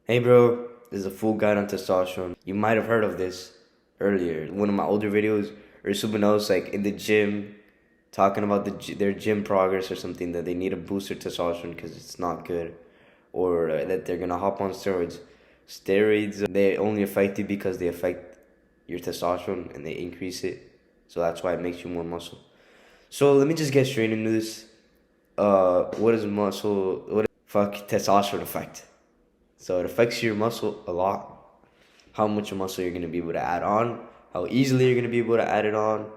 Hey bro, this is a full guide on testosterone. You might have heard of this earlier, one of my older videos, or someone else like in the gym talking about their gym progress or something that they need to boost their testosterone because it's not good, or that they're gonna hop on steroids. Steroids they only affect you because they affect your testosterone and they increase it, so that's why it makes you more muscle. So let me just get straight into this. What is muscle? Fuck testosterone effect? So it affects your muscle a lot. How much muscle you're gonna be able to add on, how easily you're gonna be able to add it on,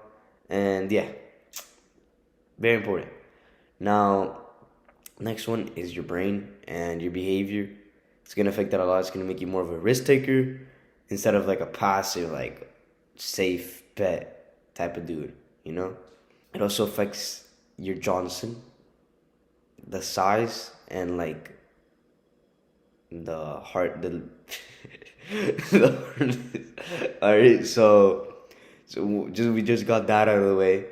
and yeah, very important. Now, next one is your brain and your behavior. It's gonna affect that a lot. It's gonna make you more of a risk taker instead of like a passive, like safe bet type of dude. You know. It also affects your Johnson, the size, and like the heart, the all right, so just we just got that out of the way.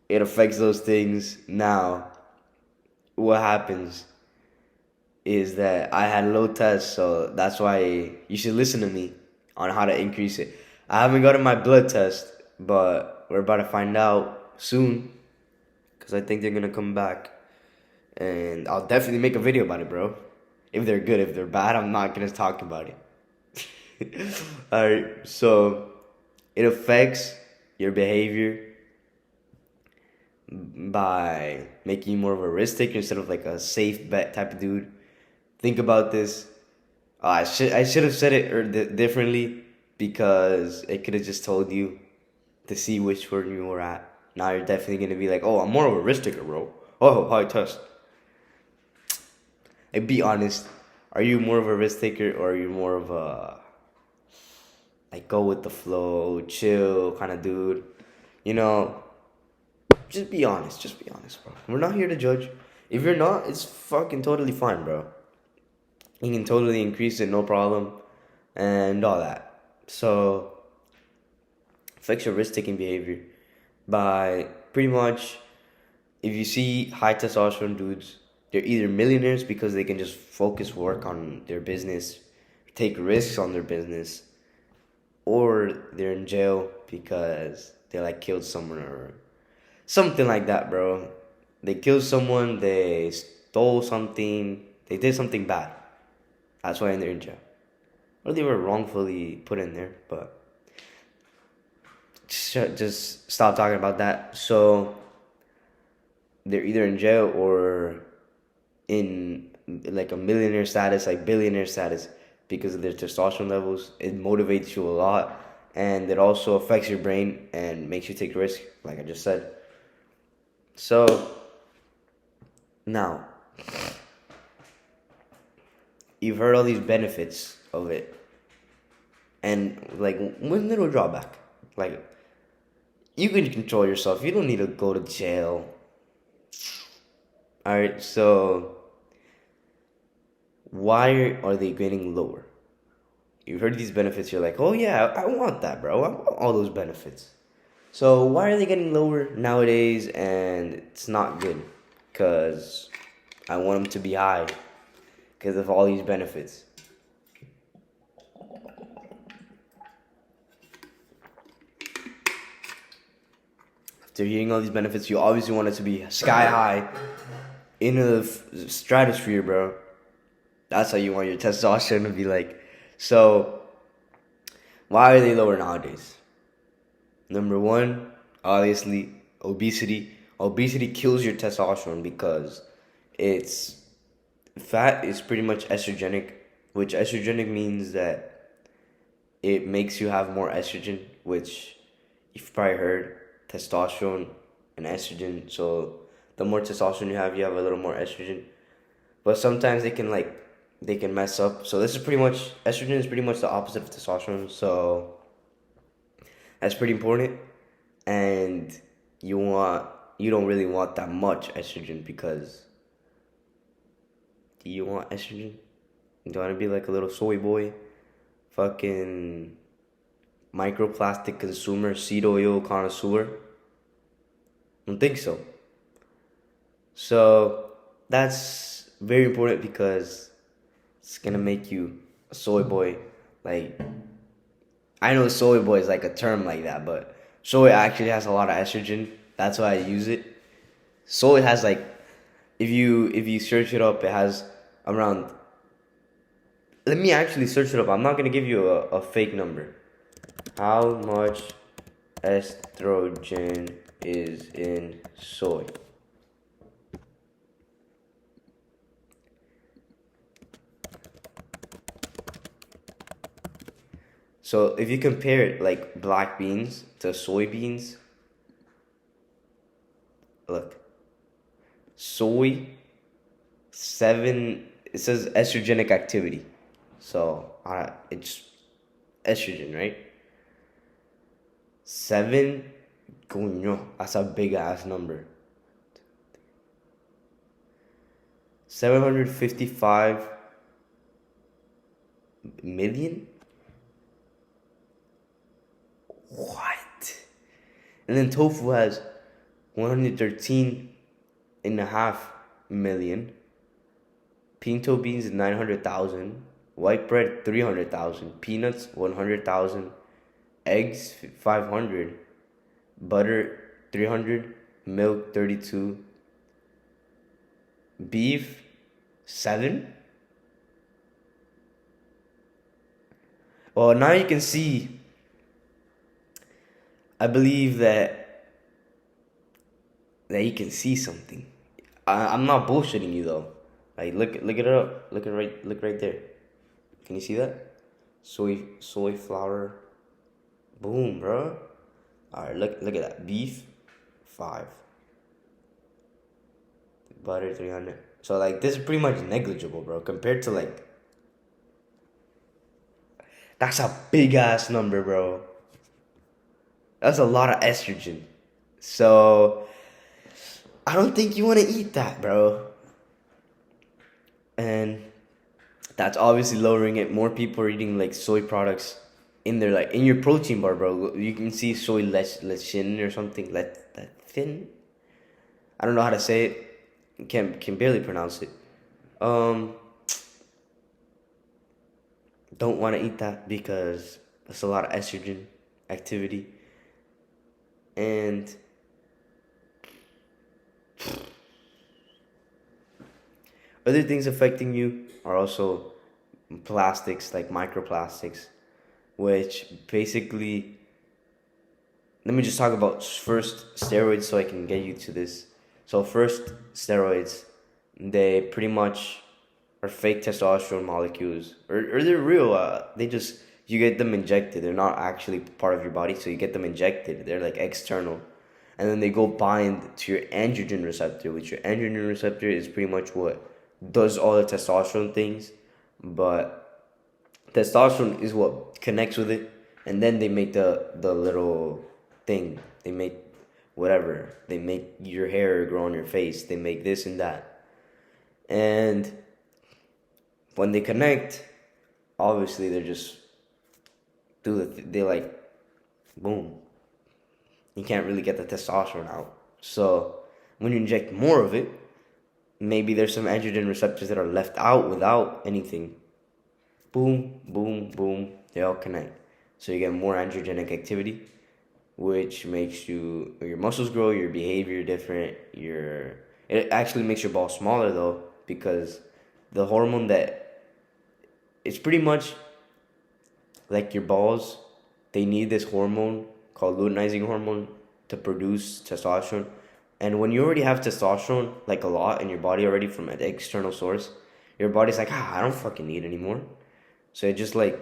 It affects those things. Now what happens is that I had low test, so that's why you should listen to me on how to increase it. I haven't gotten my blood test, but we're about to find out soon because I think they're gonna come back, and I'll definitely make a video about it, bro. If they're good, if they're bad, I'm not gonna talk about it. Alright, so it affects your behavior by making you more of a risk taker instead of like a safe bet type of dude. Think about this. I should have said it differently because it could have just told you to see which one you were at. Now you're definitely gonna be like, oh, I'm more of a risk taker, bro. Oh, high test. Like, be honest. Are you more of a risk taker or are you more of a like go with the flow, chill kind of dude? You know, just be honest. Just be honest, bro. We're not here to judge. If you're not, it's fucking totally fine, bro. You can totally increase it, no problem, and all that. So, fix your risk taking behavior by pretty much if you see high testosterone dudes, they're either millionaires because they can just focus work on their business, take risks on their business, or they're in jail because they like killed someone or something like that, bro. They killed someone, they stole something, they did something bad. That's why they're in jail. Or they were wrongfully put in there, but just stop talking about that. So they're either in jail or in like a millionaire status, like billionaire status, because of their testosterone levels. It motivates you a lot, and it also affects your brain and makes you take risks, like I just said. So now you've heard all these benefits of it, and like one little drawback, like you can control yourself. You don't need to go to jail. All right, so why are they getting lower? You've heard these benefits. You're like, oh yeah, I want that, bro. I want all those benefits. So why are they getting lower nowadays? And it's not good, cause I want them to be high, cause of all these benefits. After hearing all these benefits, you obviously want it to be sky high, in the stratosphere, bro. That's how you want your testosterone to be like. So why are they lower nowadays? Number one, obviously, obesity. Obesity kills your testosterone because it's fat is pretty much estrogenic, which estrogenic means that it makes you have more estrogen, which you've probably heard testosterone and estrogen. So the more testosterone you have a little more estrogen. But sometimes they can mess up. So this is pretty much estrogen is pretty much the opposite of testosterone. So that's pretty important. And you don't really want that much estrogen because do you want estrogen? Do you want to be like a little soy boy? Fucking microplastic consumer, seed oil connoisseur? I don't think so. So that's very important because It's gonna make you a soy boy. Like, I know soy boy is like a term like that, but soy actually has a lot of estrogen. That's why I use it. Soy has like, if you search it up, it has around. Let me actually search it up. I'm not gonna give you a fake number. How much estrogen is in soy? So if you compare it like black beans to soybeans, look, soy 7. It says estrogenic activity, so it's estrogen, right? 7. Coño, that's a big ass number. 755 million. What? And then tofu has 113.5 million. Pinto beans 900,000. White bread 300,000. Peanuts 100,000. Eggs 500. Butter 300. Milk 32. Beef 7. Well, now you can see. I believe that you can see something. I'm not bullshitting you though. Like look it up. Look right there. Can you see that? Soy flour. Boom, bro. All right, look at that. Beef 5. Butter 300. So like this is pretty much negligible, bro, compared to like that's a big ass number, bro. That's a lot of estrogen. So I don't think you want to eat that, bro. And that's obviously lowering it. More people are eating like soy products in their like in your protein bar, bro. You can see soy lecithin or something. Lecithin. I don't know how to say it. Can barely pronounce it. Um, don't want to eat that because that's a lot of estrogen activity. And other things affecting you are also plastics, like microplastics, which basically, let me just talk about first steroids so I can get you to this. So first, steroids, they pretty much are fake testosterone molecules, or they're real. They just, you get them injected. They're not actually part of your body, so you get them injected. They're like external, and then they go bind to your androgen receptor, which your androgen receptor is pretty much what does all the testosterone things, but testosterone is what connects with it, and then they make the little thing. They make whatever. They make your hair grow on your face. They make this and that, and when they connect, obviously they're just they like boom. You can't really get the testosterone out. So when you inject more of it, maybe there's some androgen receptors that are left out without anything. Boom, boom, boom. They all connect. So you get more androgenic activity, which makes your muscles grow, your behavior different. It actually makes your balls smaller though, because the hormone that it's pretty much like your balls, they need this hormone called luteinizing hormone to produce testosterone. And when you already have testosterone, like a lot in your body already from an external source, your body's like, I don't fucking need anymore. So it just like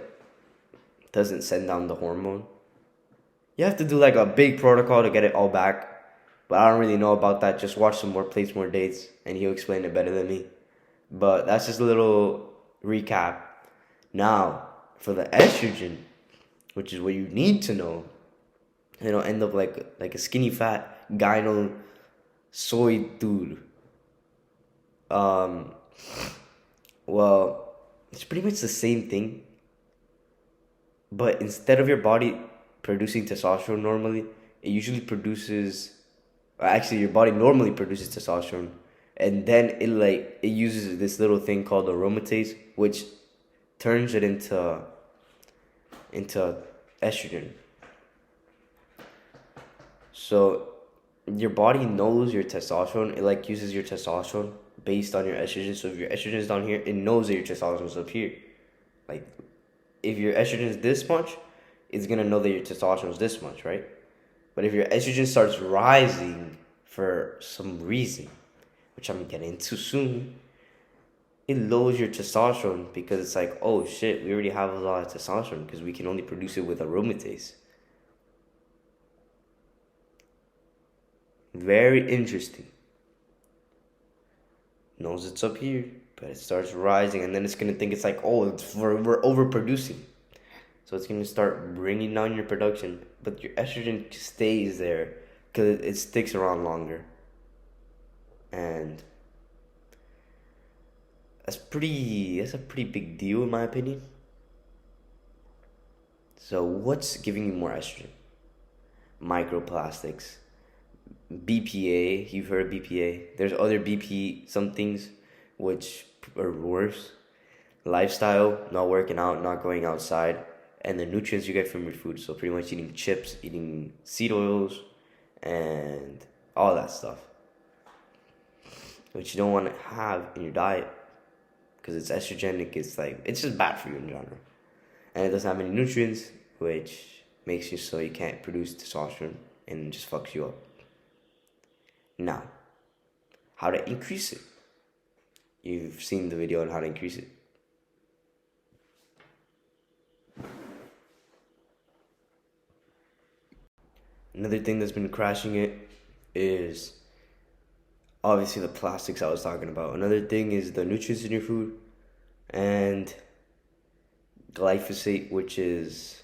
doesn't send down the hormone. You have to do like a big protocol to get it all back. But I don't really know about that. Just watch some more plates, more dates, and he'll explain it better than me. But that's just a little recap. Now, for the estrogen, which is what you need to know, end up like a skinny fat gyno soy dude. Well, it's pretty much the same thing, but instead of your body producing testosterone normally, it usually produces. Actually, your body normally produces testosterone. and then it uses this little thing called aromatase, which turns it into estrogen. So your body knows your testosterone. It like uses your testosterone based on your estrogen. So if your estrogen is down here, it knows that your testosterone is up here. Like if your estrogen is this much, it's gonna know that your testosterone is this much, right? But if your estrogen starts rising for some reason, which I'm gonna get into soon, it lowers your testosterone because it's like, oh shit, we already have a lot of testosterone because we can only produce it with aromatase. Very interesting. Knows it's up here, but it starts rising, and then it's gonna think it's like, oh, we're overproducing. So it's gonna start bringing down your production, but your estrogen stays there because it sticks around longer. And that's a pretty big deal in my opinion. So what's giving you more estrogen? Microplastics, BPA. You've heard of BPA. There's other BP some things which are worse. Lifestyle, not working out, not going outside, and the nutrients you get from your food. So pretty much eating chips, eating seed oils, and all that stuff, which you don't want to have in your diet because it's estrogenic. It's like it's just bad for you in general, and it doesn't have any nutrients, which makes you so you can't produce testosterone and just fucks you up. Now, how to increase it? You've seen the video on how to increase it. Another thing that's been crashing it is obviously the plastics I was talking about. Another thing is the nutrients in your food and glyphosate, which is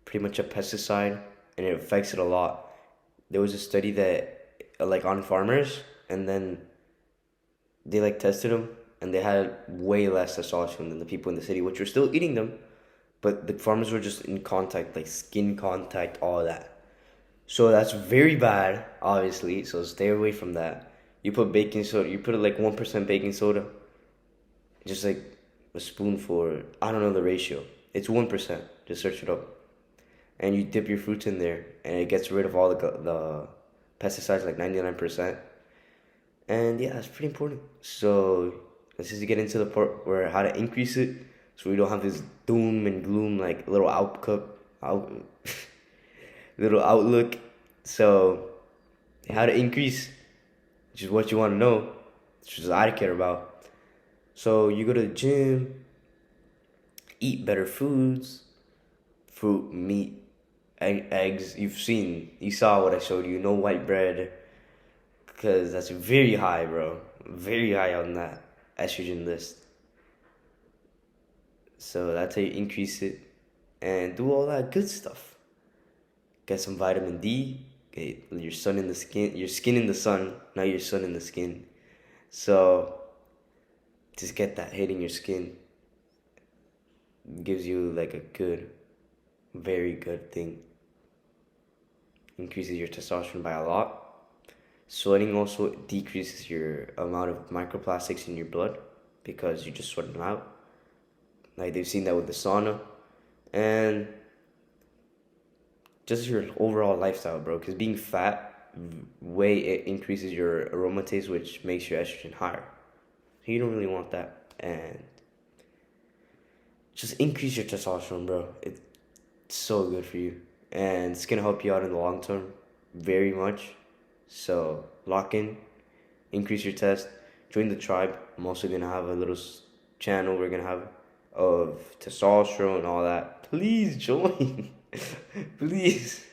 pretty much a pesticide and it affects it a lot. There was a study that like on farmers, and then they like tested them and they had way less testosterone than the people in the city, which were still eating them, but the farmers were just in contact, like skin contact, all that. So that's very bad, obviously. So stay away from that. You put baking soda. You put like 1% baking soda, just like a spoonful. I don't know the ratio. It's 1%. Just search it up, and you dip your fruits in there, and it gets rid of all the pesticides, like 99%. And yeah, it's pretty important. So let's just get into the part where how to increase it, so we don't have this doom and gloom like little little outlook. So how to increase, which is what you want to know, which is what I care about. So you go to the gym, eat better foods, fruit, meat, eggs. You saw what I showed you. No white bread, because that's very high, bro. Very high on that estrogen list. So that's how you increase it, and do all that good stuff. Get some vitamin D. Get your sun in the skin. Your skin in the sun, not your sun in the skin. So just get that hitting your skin. Gives you like a good, very good thing. Increases your testosterone by a lot. Sweating also decreases your amount of microplastics in your blood because you just sweat them out. Like they've seen that with the sauna. And just your overall lifestyle, bro. Because being fat, it increases your aromatase, which makes your estrogen higher. So you don't really want that. And just increase your testosterone, bro. It's so good for you. And it's going to help you out in the long term very much. So lock in, increase your test, join the tribe. I'm also going to have a little channel we're going to have of testosterone and all that. Please join. Please.